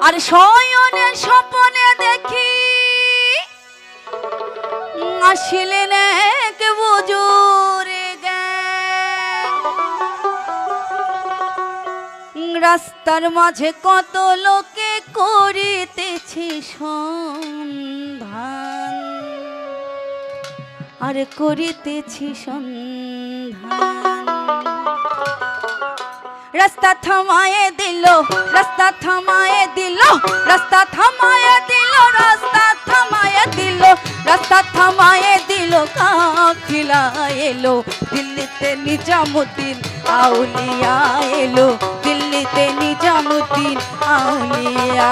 আর শয়নে স্বপনে দেখি আসিলেন এক বুজুরে রাস্তার মাঝে কত লোকে করিতেছি সন্ধান আর করিতেছি সন্ধান রাস্তা থামায়ে দিল রাস্তা থামায়ে দিল রাস্তা থামায়ে দিল রাস্তা থামায়ে দিল রাস্তা থামায়ে দিল কাফিলা এলো দিল্লিতে নিজামুদ্দিন আউলিয়া এলো দিল্লিতে নিজামুদ্দিন আউলিয়া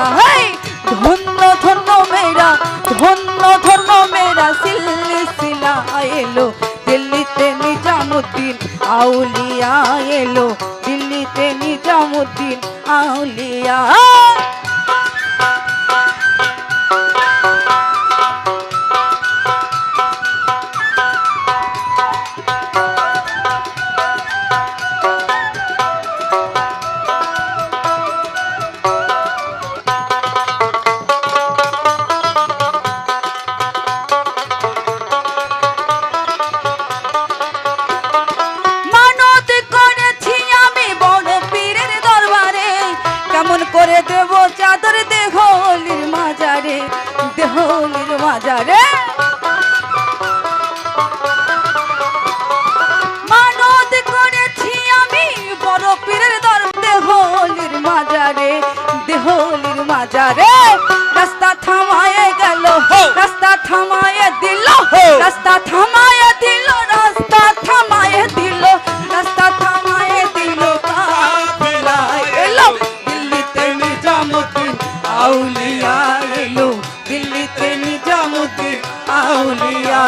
ধন্য ধন্য মেরা সিলসিলা এলো দিল্লিতে নিজামুদ্দিন আউলিয়া এলো দিল্লিতে নিজামুদ্দিন আউলিয়া করে দেব চাদর দেহলির মাজারে দেহলির মাজারে মানত করেছি আমি বড় পীরের দর দেহলির মাজারে দেহলির মাজারে রাস্তা থামায়ে গেল রাস্তা থামায়ে দিল রাস্তা থামায়ে দিল রাস্তা থামায়ে দিল রাস্তা থামায়ে দিল কাফেলা এলো আউলিয়া এলো দিল্লিতে নিজামুদ্দিন আউলিয়া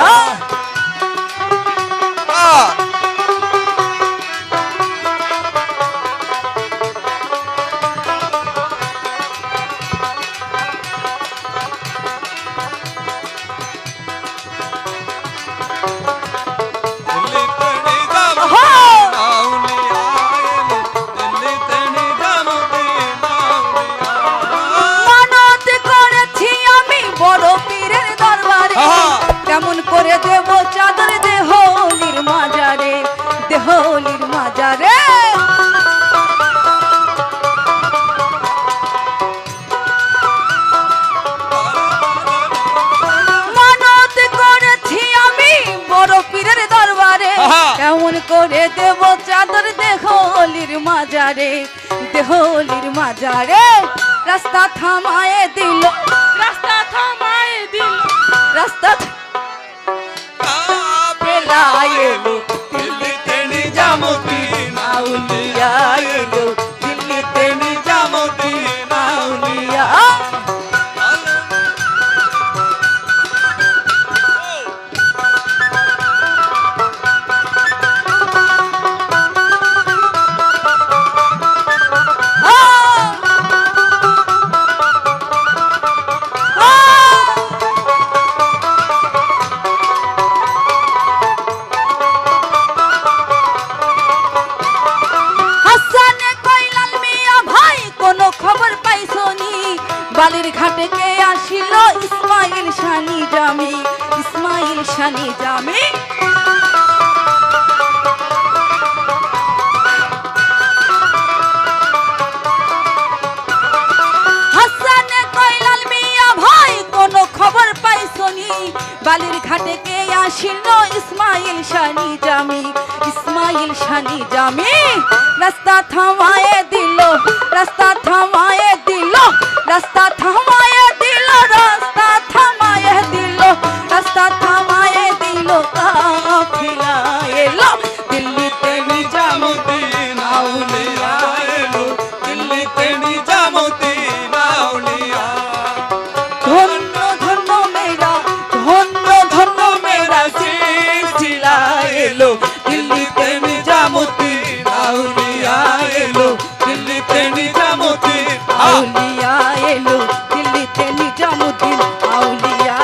কেমন করে দেব চাদর দেহলির মাজারে দেহলির মাজারে মানত করেছি আমি বড় পীরের দরবারে কেমন করে দেব চাদর দেহলির মাজারে দেহলির মাজারে রাস্তা থামায়ে দিল রাস্তা থামায়ে দিল রাস্তা এলো দিল্লিতে নিজামুদ্দিন আউলিয়া এলো দিল্লিতে নিজামুদ্দিন আউলিয়া বালির ঘাটে কে আসিল ইসমাইল শানি জামি ইসমাইল শানি জামি হাসানে কইলাল মিয়া ভাই কোন খবর পাইছনি বালির ঘাটে কে আসিল ইসমাইল শানি জামি ইসমাইল শানি জামি রাস্তা থামায়ে দিল রাস্তা থামায়ে দিল রাস্তা থামায়ে দিল রাস্তা থামায়ে দিল রাস্তা থামায়ে দিল কাফিলা এলো দিল্লিতে নিজামুদ্দিন আউলিয়া এলো দিল্লিতে নিজামুদ্দিন আউলিয়া ধন্য ধন্য মেরা সিলসিলা এলো দিল্লিতে নিজামুদ্দিন আউলিয়া এলো দিল্লিতে নিজামুদ্দিন আউলিয়া এলো দিল্লিতে নিজামুদ্দিন আউলিয়া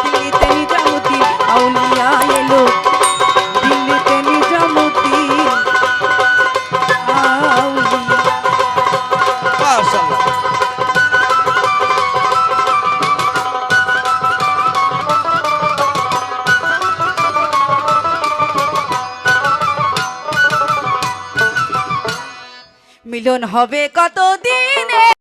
দিল্লিতে নিজামুদ্দিন আউলিয়া এলো দিল্লিতে নিজামুদ্দিন আউলিয়া মাশাআল্লাহ মিলন হবে কত দিনে